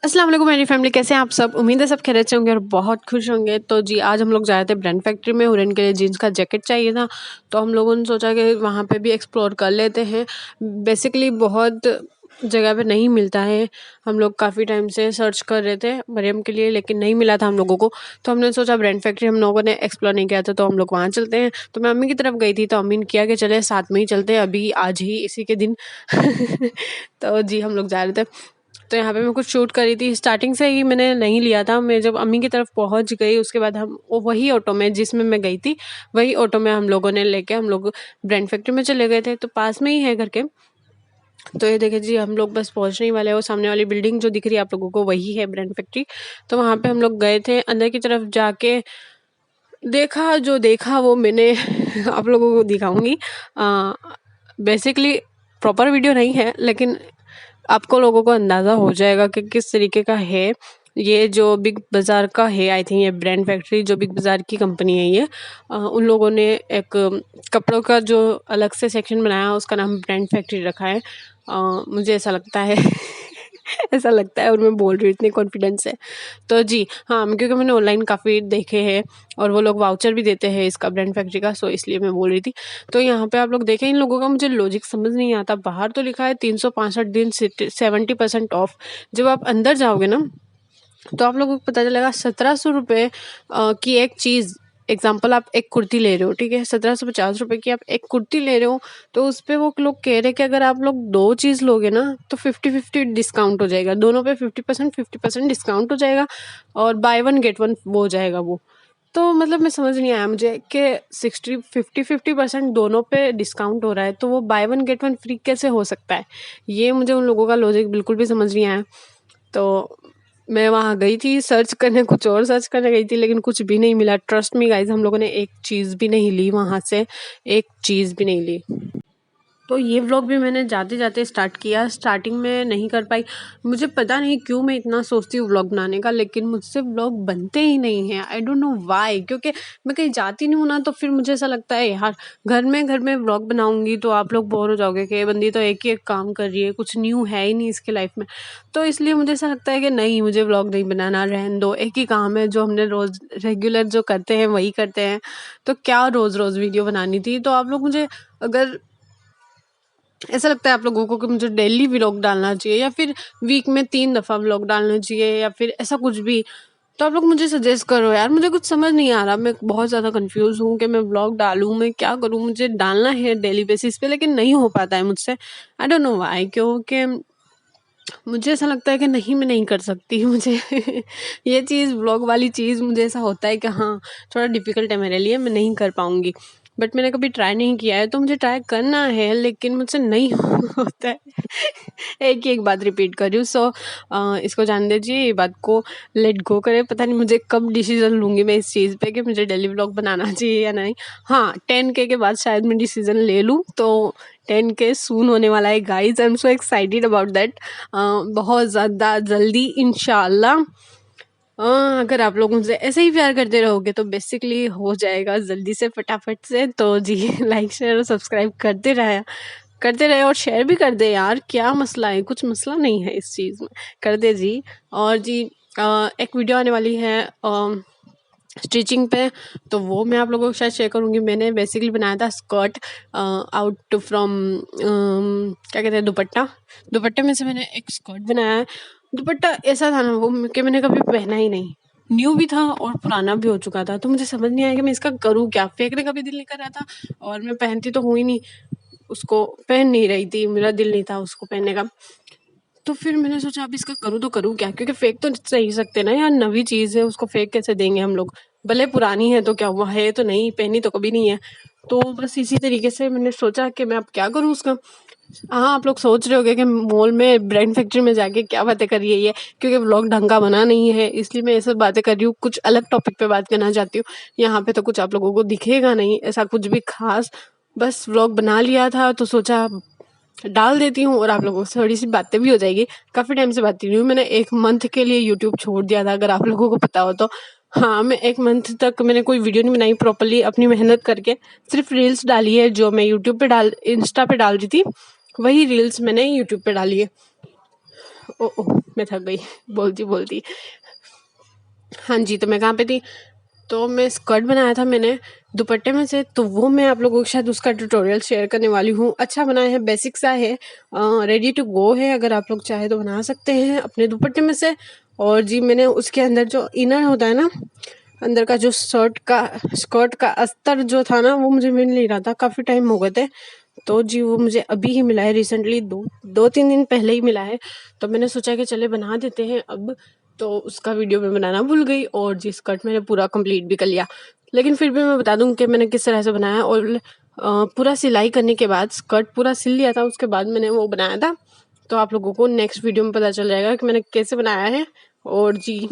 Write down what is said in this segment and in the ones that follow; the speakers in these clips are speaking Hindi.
अस्सलाम वालेकुम मेरी फैमिली, कैसे हैं आप सब। उम्मीद है सब खैरियत से होंगे और बहुत खुश होंगे। तो जी आज हम लोग जा रहे थे ब्रांड फैक्ट्री में, और इनके लिए जीन्स का जैकेट चाहिए था। तो हम लोगों ने सोचा कि वहाँ पे भी एक्सप्लोर कर लेते हैं। बेसिकली बहुत जगह पे नहीं मिलता है। हम लोग काफ़ी टाइम से सर्च कर रहे थे मरियम के लिए, लेकिन नहीं मिला था हम लोगों को। तो हमने सोचा ब्रांड फैक्ट्री हम लोगों ने एक्सप्लोर नहीं किया था, तो हम लोग वहाँ चलते हैं। तो मैं अम्मी की तरफ गई थी, तो अम्मी ने किया कि चले साथ में ही चलते हैं अभी, आज ही इसी के दिन। तो जी हम लोग जा रहे थे। तो यहाँ पे मैं कुछ शूट करी थी। स्टार्टिंग से ही मैंने नहीं लिया था। मैं जब अम्मी की तरफ पहुँच गई, उसके बाद हम वो वही ऑटो में जिसमें मैं गई थी, वही ऑटो में हम लोगों ने लेके हम लोग ब्रांड फैक्ट्री में चले गए थे। तो पास में ही है घर के। तो ये देखिए जी, हम लोग बस पहुँचने ही वाले हैं। वो सामने वाली बिल्डिंग जो दिख रही है आप लोगों को, वही है ब्रांड फैक्ट्री। तो वहाँ पे हम लोग गए थे। अंदर की तरफ जाके देखा, जो देखा वो मैंने आप लोगों को दिखाऊँगी। बेसिकली प्रॉपर वीडियो नहीं है, लेकिन आपको लोगों को अंदाज़ा हो जाएगा कि किस तरीके का है। ये जो बिग बाज़ार का है, आई थिंक ये ब्रांड फैक्ट्री जो बिग बाज़ार की कंपनी है ये। उन लोगों ने एक कपड़ों का जो अलग से सेक्शन बनाया, उसका नाम ब्रांड फैक्ट्री रखा है। मुझे ऐसा लगता है ऐसा लगता है, और मैं बोल रही हूँ इतने कॉन्फिडेंस से। तो जी हाँ, क्योंकि मैंने ऑनलाइन काफ़ी देखे हैं, और वो लोग वाउचर भी देते हैं इसका ब्रांड फैक्ट्री का, सो इसलिए मैं बोल रही थी। तो यहाँ पे आप लोग देखें, इन लोगों का मुझे लॉजिक समझ नहीं आता। बाहर तो लिखा है 365 दिन 70% ऑफ। जब आप अंदर जाओगे ना, तो आप लोगों को पता चलेगा 1700 रुपये की एक चीज़। एग्जाम्पल, आप एक कुर्ती ले रहे हो, ठीक है, 1750 रुपये की आप एक कुर्ती ले रहे हो। तो उस पर वो लोग कह रहे हैं कि अगर आप लोग दो चीज़ लोगे ना, तो 50-50 डिस्काउंट हो जाएगा। दोनों पे 50% डिस्काउंट हो जाएगा, और बाय वन गेट वन वो हो जाएगा वो। तो मतलब मैं समझ नहीं आया मुझे कि 50% दोनों पे डिस्काउंट हो रहा है, तो वो by one get one free कैसे हो सकता है। ये मुझे उन लोगों का लॉजिक बिल्कुल भी समझ नहीं आया। तो मैं वहाँ गई थी सर्च करने, कुछ और सर्च करने गई थी, लेकिन कुछ भी नहीं मिला। ट्रस्ट मी गाइस, हम लोगों ने एक चीज़ भी नहीं ली वहाँ से, एक चीज़ भी नहीं ली। तो ये व्लॉग भी मैंने जाते-जाते स्टार्ट किया, स्टार्टिंग में नहीं कर पाई। मुझे पता नहीं क्यों मैं इतना सोचती हूँ व्लॉग बनाने का, लेकिन मुझसे व्लॉग बनते ही नहीं हैं। आई डोंट नो व्हाई, क्योंकि मैं कहीं जाती नहीं हूँ ना, तो फिर मुझे ऐसा लगता है यार, घर में व्लॉग बनाऊँगी तो आप लोग बोर हो जाओगे कि ये बंदी तो एक ही एक काम कर रही है, कुछ न्यू है ही नहीं इसकी लाइफ में। तो इसलिए मुझे ऐसा लगता है कि नहीं, मुझे व्लॉग नहीं बनाना, रहने दो। एक ही काम है जो हमने रोज़ रेगुलर जो करते हैं वही करते हैं। तो क्या रोज़-रोज़ वीडियो बनानी थी। तो आप लोग मुझे, अगर ऐसा लगता है आप लोगों को कि मुझे डेली व्लॉग डालना चाहिए, या फिर वीक में 3 दफ़ा व्लॉग डालना चाहिए, या फिर ऐसा कुछ भी, तो आप लोग मुझे सजेस्ट करो यार। मुझे कुछ समझ नहीं आ रहा, मैं बहुत ज़्यादा कंफ्यूज हूँ कि मैं व्लॉग डालूँ, मैं क्या करूँ। मुझे डालना है डेली बेसिस पे, लेकिन नहीं हो पाता है मुझसे। आई डोंट नो व्हाई, क्योंकि मुझे ऐसा लगता है कि नहीं, मैं नहीं कर सकती। मुझे ये चीज़, व्लॉग वाली चीज़, मुझे ऐसा होता है कि हाँ, थोड़ा डिफ़िकल्ट है मेरे लिए, मैं नहीं कर पाऊँगी। बट मैंने कभी ट्राई नहीं किया है, तो मुझे ट्राई करना है, लेकिन मुझसे नहीं होता है। एक ही एक बात रिपीट कर रही हूँ। सो इसको जाने दीजिए, ये बात को लेट गो करें। पता नहीं मुझे कब डिसीज़न लूँगी मैं इस चीज़ पे कि मुझे डेली व्लॉग बनाना चाहिए या नहीं। हाँ, 10K के बाद शायद मैं डिसीज़न ले लूँ। तो 10K सून होने वाला है guys, I am so excited about that. बहुत ज़्यादा जल्दी इंशाल्लाह। अगर आप लोग मुझसे ऐसे ही प्यार करते रहोगे, तो बेसिकली हो जाएगा जल्दी से, फटाफट से। तो जी लाइक शेयर और सब्सक्राइब करते रहे, और शेयर भी कर दे यार। क्या मसला है, कुछ मसला नहीं है इस चीज़ में, कर दे जी। और जी एक वीडियो आने वाली है स्टिचिंग पे, तो वो मैं आप लोगों को शायद शेयर करूँगी। मैंने बेसिकली बनाया था स्कर्ट आउट फ्रॉम क्या कहते हैं, दुपट्टे में से मैंने एक स्कर्ट बनाया है। दुपट्टा ऐसा था ना वो, कि मैंने कभी पहना ही नहीं, न्यू भी था और पुराना भी हो चुका था। तो मुझे समझ नहीं आया कि मैं इसका करूँ क्या। फेंकने का भी दिल नहीं कर रहा था, और मैं पहनती तो हूँ ही नहीं, उसको पहन नहीं रही थी, मेरा दिल नहीं था उसको पहनने का। तो फिर मैंने सोचा अब इसका करूँ तो करूँ क्या, क्योंकि फेंक तो नहीं सकते ना यार, नवी चीज़ है, उसको फेंक कैसे देंगे हम लोग। भले पुरानी है तो क्या हुआ, है तो नहीं, पहनी तो कभी नहीं है। तो बस इसी तरीके से मैंने सोचा कि मैं अब क्या करूँ उसका। हाँ, आप लोग सोच रहे होगे कि मॉल में ब्रांड फैक्ट्री में जाके क्या बातें कर रही है ये, क्योंकि व्लॉग ढंग का बना नहीं है, इसलिए मैं ये सब बातें कर रही हूँ। कुछ अलग टॉपिक पे बात करना चाहती हूँ। यहाँ पे तो कुछ आप लोगों को दिखेगा नहीं ऐसा कुछ भी खास। बस व्लॉग बना लिया था, तो सोचा डाल देती हूँ, और आप लोगों से थोड़ी सी बातें भी हो जाएगी। काफ़ी टाइम से बात नहीं हुई, मैंने 1 मंथ के लिए यूट्यूब छोड़ दिया था, अगर आप लोगों को पता हो तो। हाँ, मैं 1 मंथ तक मैंने कोई वीडियो नहीं बनाई प्रॉपर्ली अपनी मेहनत करके, सिर्फ रील्स डाली है जो मैं यूट्यूब पे इंस्टा पे डाल रही थी, वही रील्स मैंने यूट्यूब पे डाली है। ओह! मैं थक गई बोलती-बोलती। हाँ जी, तो मैं कहाँ पे थी? तो मैं स्कर्ट बनाया था मैंने दुपट्टे में से, तो वो मैं आप लोगों के साथ उसका ट्यूटोरियल शेयर करने वाली हूँ। अच्छा बनाया है, बेसिक सा है, रेडी टू गो है, अगर आप लोग चाहें तो बना सकते हैं अपने दुपट्टे में से। और जी मैंने उसके अंदर जो इनर होता है ना, अंदर का जो स्कर्ट का अस्तर जो था ना, वो मुझे मिल नहीं रहा था, काफ़ी टाइम हो गए थे। तो जी वो मुझे अभी ही मिला है, रिसेंटली 2-3 दिन पहले ही मिला है। तो मैंने सोचा कि चले बना देते हैं अब। तो उसका वीडियो मैं बनाना भूल गई और जी स्कर्ट मैंने पूरा कंप्लीट भी कर लिया। लेकिन फिर भी मैं बता दूँ कि मैंने किस तरह से बनाया। और पूरा सिलाई करने के बाद स्कर्ट पूरा सिल लिया था, उसके बाद मैंने वो बनाया था। तो आप लोगों को नेक्स्ट वीडियो में पता चल जाएगा कि मैंने कैसे बनाया है। और जी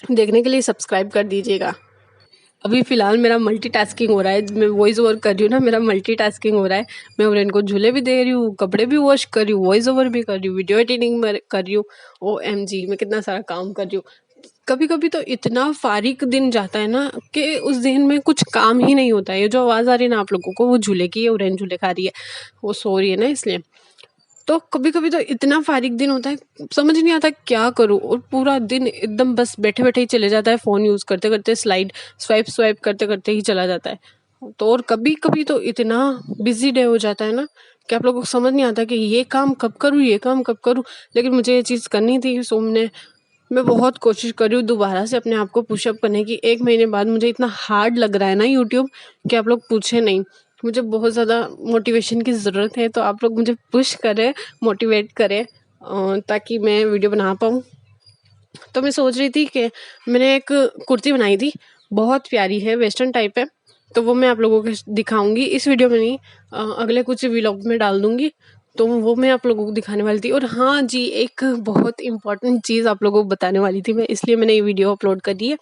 देखने के लिए सब्सक्राइब कर दीजिएगा। अभी फ़िलहाल मेरा मल्टीटास्किंग हो रहा है, मैं वॉइस ओवर कर रही हूँ ना, मेरा मल्टीटास्किंग हो रहा है। मैं उरेन को झूले भी दे रही हूँ, कपड़े भी वॉश कर रही हूँ, वॉइस ओवर भी कर रही हूँ, वीडियो एडिटिंग कर रही हूँ। ओएमजी मैं कितना सारा काम कर रही हूँ। कभी-कभी तो इतना फ़ारिग दिन जाता है ना कि उस दिन में कुछ काम ही नहीं होता है। ये जो आवाज़ आ रही है ना आप लोगों को, वो झूले की है, उरेन झूले खा रही है, वो सो रही है ना इसलिए। तो कभी-कभी तो इतना फ़ारिग दिन होता है, समझ नहीं आता क्या करूँ, और पूरा दिन एकदम बस बैठे-बैठे ही चले जाता है, फ़ोन यूज़ करते-करते, स्वाइप करते-करते ही चला जाता है। तो और कभी-कभी तो इतना बिज़ी डे हो जाता है ना कि आप लोगों को समझ नहीं आता कि ये काम कब करूँ, ये काम कब करूँ? लेकिन मुझे ये चीज़ करनी थी, सो मैं बहुत कोशिश कर रही हूँ दोबारा से अपने आप को पुशअप करने की। 1 महीने बाद मुझे इतना हार्ड लग रहा है ना यूट्यूब, कि आप लोग पूछें नहीं। मुझे बहुत ज़्यादा मोटिवेशन की ज़रूरत है, तो आप लोग मुझे पुश करें, मोटिवेट करें, ताकि मैं वीडियो बना पाऊँ। तो मैं सोच रही थी कि मैंने एक कुर्ती बनाई थी, बहुत प्यारी है, वेस्टर्न टाइप है। तो वो मैं आप लोगों को दिखाऊँगी, इस वीडियो में नहीं, अगले कुछ व्लॉग में डाल दूँगी। तो वो मैं आप लोगों को दिखाने वाली थी। और हाँ जी, एक बहुत इम्पोर्टेंट चीज़ आप लोगों को बताने वाली थी मैं, इसलिए मैंने ये वीडियो अपलोड करी है।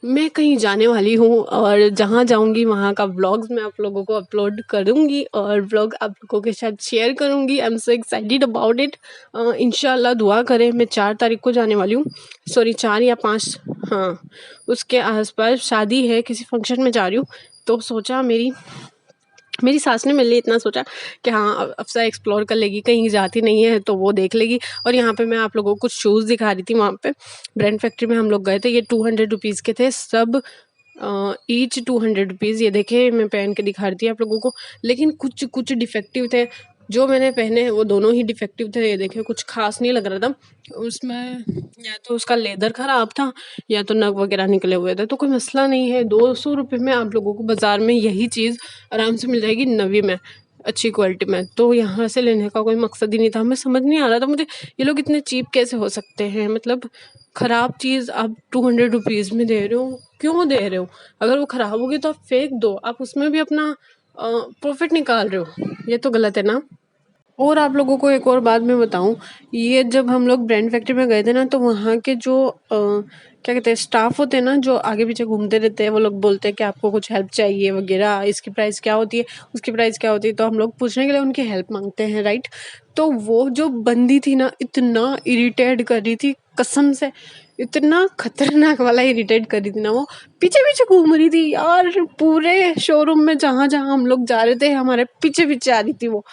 मैं कहीं जाने वाली हूँ और जहाँ जाऊँगी वहाँ का व्लॉग्स मैं आप लोगों को अपलोड करूँगी और व्लॉग आप लोगों के साथ शेयर करूँगी। I am so excited about it. इंशाल्लाह दुआ करें, मैं 4 तारीख को जाने वाली हूँ, सॉरी 4 या 5, हाँ, उसके आस-पास शादी है, किसी फंक्शन में जा रही हूँ। तो सोचा मेरी सास ने मेरे लिए इतना सोचा कि हाँ अफ़सा एक्सप्लोर कर लेगी, कहीं जाती नहीं है तो वो देख लेगी। और यहाँ पे मैं आप लोगों को कुछ शूज़ दिखा रही थी, वहाँ पे ब्रांड फैक्ट्री में हम लोग गए थे। ये 200 रुपीज़ के थे सब, ईच 200 रुपीज़। ये देखिए मैं पहन के दिखा रही थी आप लोगों को, लेकिन कुछ कुछ डिफेक्टिव थे। जो मैंने पहने वो दोनों ही डिफेक्टिव थे। ये देखिए कुछ खास नहीं लग रहा था उसमें, या तो उसका लेदर ख़राब था या तो नग वगैरह निकले हुए थे। तो कोई मसला नहीं है, 200 रुपये में आप लोगों को बाज़ार में यही चीज़ आराम से मिल जाएगी 90 में, अच्छी क्वालिटी में। तो यहाँ से लेने का कोई मकसद ही नहीं था। हमें समझ नहीं आ रहा था मुझे, ये लोग इतने चीप कैसे हो सकते हैं? मतलब ख़राब चीज़ आप 200 रुपीज़ में दे रहे हो, क्यों दे रहे हो? अगर वो ख़राब होगी तो आप फेंक दो, आप उसमें भी अपना प्रॉफ़िट निकाल रहे हो, ये तो गलत है ना? और आप लोगों को एक और बात मैं बताऊँ, ये जब हम लोग ब्रांड फैक्ट्री में गए थे ना, तो वहाँ के जो क्या कहते हैं स्टाफ होते हैं ना, जो आगे-पीछे घूमते रहते हैं, वो लोग बोलते हैं कि आपको कुछ हेल्प चाहिए वगैरह, इसकी प्राइस क्या होती है, उसकी प्राइस क्या होती है, तो हम लोग पूछने के लिए उनकी हेल्प माँगते हैं, राइट? तो वो जो बंदी थी ना, इतना इरिटेट कर रही थी कसम से, इतना खतरनाक वाला इरिटेट कर रही थी ना वो, पीछे-पीछे घूम रही थी यार, पूरे शोरूम में जहाँ-जहाँ हम लोग जा रहे थे, हमारे पीछे-पीछे आ रही थी वो।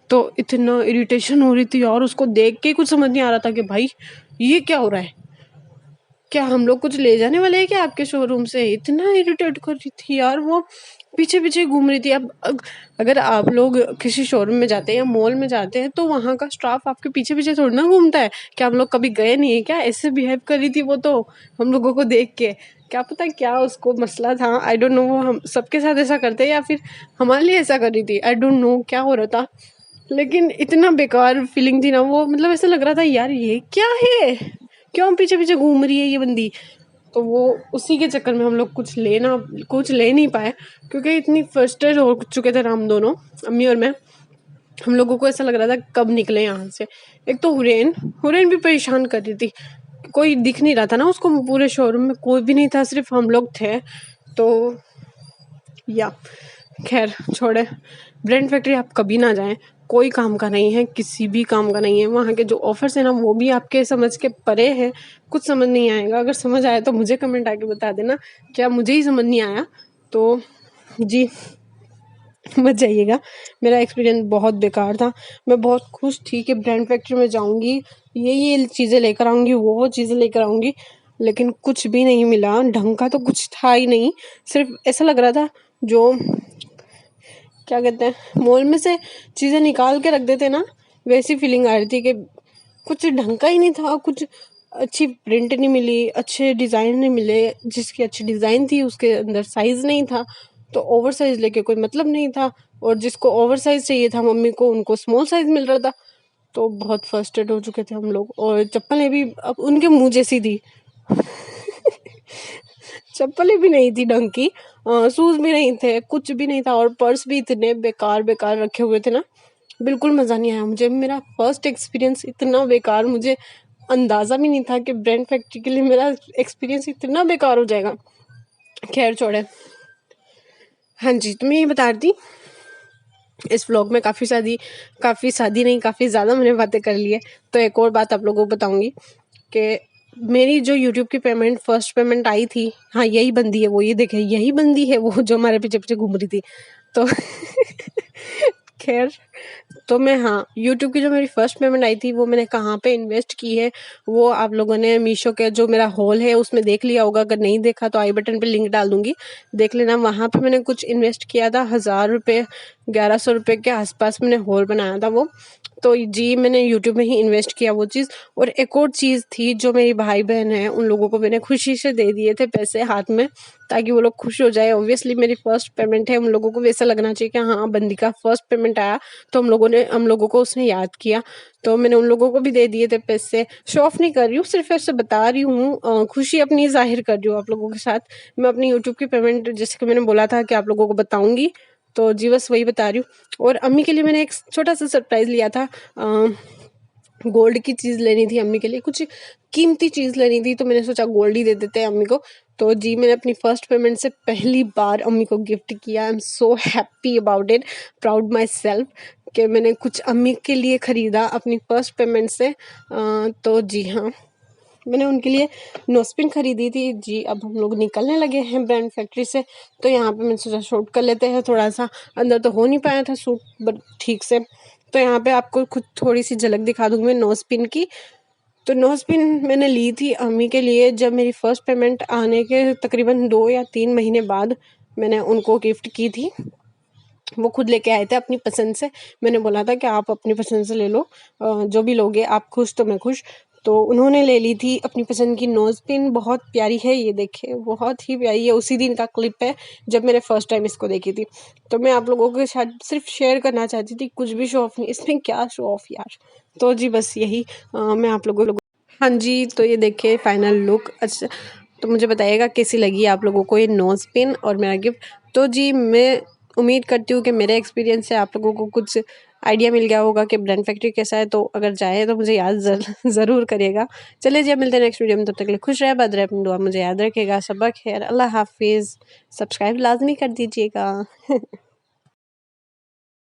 तो इतना इरिटेशन हो रही थी यार, उसको देख के कुछ समझ नहीं आ रहा था कि भाई ये क्या हो रहा है? क्या हम लोग कुछ ले जाने वाले हैं क्या आपके शोरूम से? इतना इरिटेट कर रही थी यार वो, पीछे-पीछे घूम रही थी। अब अगर आप लोग किसी शोरूम में जाते हैं या मॉल में जाते हैं, तो वहाँ का स्टाफ आपके पीछे-पीछे थोड़ी ना घूमता है। क्या हम लोग कभी गए नहीं है क्या? ऐसे बिहेव कर रही थी वो तो हम लोगों को देख के। क्या पता क्या उसको मसला था, आई डोंट नो, वो हम सबके साथ ऐसा करते हैं या फिर हमारे लिए ऐसा कर रही थी, आई डोंट नो क्या हो रहा था। लेकिन इतना बेकार फीलिंग थी ना वो, मतलब ऐसा लग रहा था यार ये क्या है? क्यों पीछे-पीछे घूम रही है ये बंदी? तो वो उसी के चक्कर में हम लोग कुछ ले नहीं पाए, क्योंकि इतनी फ्रस्ट्रेट हो चुके थे हम दोनों, अम्मी और मैं। हम लोगों को ऐसा लग रहा था कब निकले यहाँ से। एक तो हुरैन भी परेशान कर रही थी। कोई दिख नहीं रहा था ना उसको, पूरे शोरूम में कोई भी नहीं था, सिर्फ हम लोग थे। तो या खैर छोड़े, ब्रांड फैक्ट्री आप कभी ना जाएं, कोई काम का नहीं है, किसी भी काम का नहीं है। वहाँ के जो ऑफर्स हैं ना, वो भी आपके समझ के परे हैं, कुछ समझ नहीं आएगा। अगर समझ आया तो मुझे कमेंट आके बता देना, क्या मुझे ही समझ नहीं आया तो जी मत जाइएगा। मेरा एक्सपीरियंस बहुत बेकार था। मैं बहुत खुश थी कि ब्रांड फैक्ट्री में जाऊँगी, ये चीज़ें लेकर आऊँगी, वो चीज़ें लेकर आऊँगी, लेकिन कुछ भी नहीं मिला। ढंग का तो कुछ था ही नहीं। सिर्फ़ ऐसा लग रहा था जो क्या कहते हैं, मॉल में से चीज़ें निकाल के रख देते ना, वैसी फीलिंग आ रही थी कि कुछ ढंग का ही नहीं था। कुछ अच्छी प्रिंट नहीं मिली, अच्छे डिज़ाइन नहीं मिले। जिसकी अच्छी डिज़ाइन थी उसके अंदर साइज़ नहीं था, तो ओवर साइज़ लेके कोई मतलब नहीं था। और जिसको ओवर साइज़ चाहिए था मम्मी को, उनको स्मॉल साइज़ मिल रहा था। तो बहुत फ्रस्ट्रेट हो चुके थे हम लोग। और चप्पलें भी अब उनके मुँह जैसी थी। चप्पलें भी नहीं थी ढंग की, शूज़ भी नहीं थे, कुछ भी नहीं था। और पर्स भी इतने बेकार रखे हुए थे ना, बिल्कुल मज़ा नहीं आया मुझे। मेरा फर्स्ट एक्सपीरियंस इतना बेकार, मुझे अंदाज़ा भी नहीं था कि ब्रांड फैक्ट्री के लिए मेरा एक्सपीरियंस इतना बेकार हो जाएगा। खैर छोड़े। हाँ जी, तो मैं ये बता रही थी, इस व्लॉग में काफ़ी शादी नहीं, काफ़ी ज़्यादा मैंने बातें कर ली है। तो एक और बात आप लोगों को बताऊँगी कि मेरी जो यूट्यूब की पेमेंट, फर्स्ट पेमेंट आई थी, हाँ, यही बंदी है वो, ये देखें, यही बंदी है वो जो हमारे पीछे-पीछे घूम रही थी। तो खैर, तो मैं, हाँ, यूट्यूब की जो मेरी फर्स्ट पेमेंट आई थी वो मैंने कहाँ पे इन्वेस्ट की है, वो आप लोगों ने मीशो के जो मेरा हॉल है उसमें देख लिया होगा। अगर नहीं देखा तो आई बटन पे लिंक डाल दूँगी, देख लेना। वहाँ पे मैंने कुछ इन्वेस्ट किया था, 1000 रुपये, 1100 रुपये के आसपास मैंने हॉल बनाया था वो। तो जी, मैंने यूट्यूब में ही इन्वेस्ट किया वो चीज़। और एक और चीज़ थी, जो मेरी भाई-बहन हैं उन लोगों को मैंने खुशी से दे दिए थे पैसे हाथ में, ताकि वो लोग खुश हो जाएँ। ऑब्वियसली मेरी फर्स्ट पेमेंट है, उन लोगों को भी ऐसा लगना चाहिए कि हाँ, बंदी का फर्स्ट पेमेंट आया, तो हम लोगों को उसने याद किया। तो मैंने उन लोगों को भी दे दिए थे पैसे। शो ऑफ नहीं कर रही हूँ, सिर्फ़ ऐसे बता रही हूँ, खुशी अपनी ज़ाहिर कर रही हूँ आप लोगों के साथ। मैं अपनी यूट्यूब की पेमेंट, जैसे कि मैंने बोला था कि आप लोगों को बताऊँगी, तो जी बस वही बता रही हूँ। और अम्मी के लिए मैंने एक छोटा-सा सरप्राइज़ लिया था। गोल्ड की चीज़ लेनी थी अम्मी के लिए, कुछ कीमती चीज़ लेनी थी, तो मैंने सोचा गोल्ड ही दे देते हैं अम्मी को। तो जी, मैंने अपनी फर्स्ट पेमेंट से पहली बार अम्मी को गिफ्ट किया। I am so happy about it, proud my self, कि मैंने कुछ अम्मी के लिए ख़रीदा अपनी फर्स्ट पेमेंट से। तो जी हाँ, मैंने उनके लिए नोज़पिन ख़रीदी थी। जी, अब हम लोग निकलने लगे हैं ब्रांड फैक्ट्री से, तो यहाँ पे मैंने सोचा शूट कर लेते हैं थोड़ा-सा। अंदर तो हो नहीं पाया था शूट बट ठीक से। तो यहाँ पे आपको खुद थोड़ी-सी झलक दिखा दूँगी मैं नोज़पिन की। तो नोज़पिन मैंने ली थी अम्मी के लिए, जब मेरी फर्स्ट पेमेंट आने के तकरीबन 2 या 3 महीने बाद मैंने उनको गिफ्ट की थी। वो खुद लेके आए थे अपनी पसंद से। मैंने बोला था कि आप अपनी पसंद से ले लो, जो भी लोगे, आप खुश तो मैं खुश। तो उन्होंने ले ली थी अपनी पसंद की नोज़पिन। बहुत प्यारी है, ये देखिए, बहुत ही प्यारी है। उसी दिन का क्लिप है जब मैंने फर्स्ट टाइम इसको देखी थी। तो मैं आप लोगों के साथ सिर्फ शेयर करना चाहती थी, कुछ भी शो ऑफ नहीं, इसमें क्या शो ऑफ यार। तो जी बस यही, मैं आप लोगों, हाँ जी, तो ये देखिए फाइनल लुक। अच्छा, तो मुझे बताइएगा कैसी लगी आप लोगों को ये नोज़पिन और मेरा गिफ्ट। तो जी, मैं उम्मीद करती हूँ कि मेरे एक्सपीरियंस से आप लोगों को कुछ आइडिया मिल गया होगा कि ब्रांड फैक्ट्री कैसा है। तो अगर जाए तो मुझे याद ज़रूर करिएगा। चलिए जी, अब मिलते हैं नेक्स्ट वीडियो में, तब तक के लिए खुश रहे, आबाद रहे, अपनी दुआ मुझे याद रखिएगा। सबक खैर, अल्लाह हाफ़िज़। सब्सक्राइब लाज़मी कर दीजिएगा।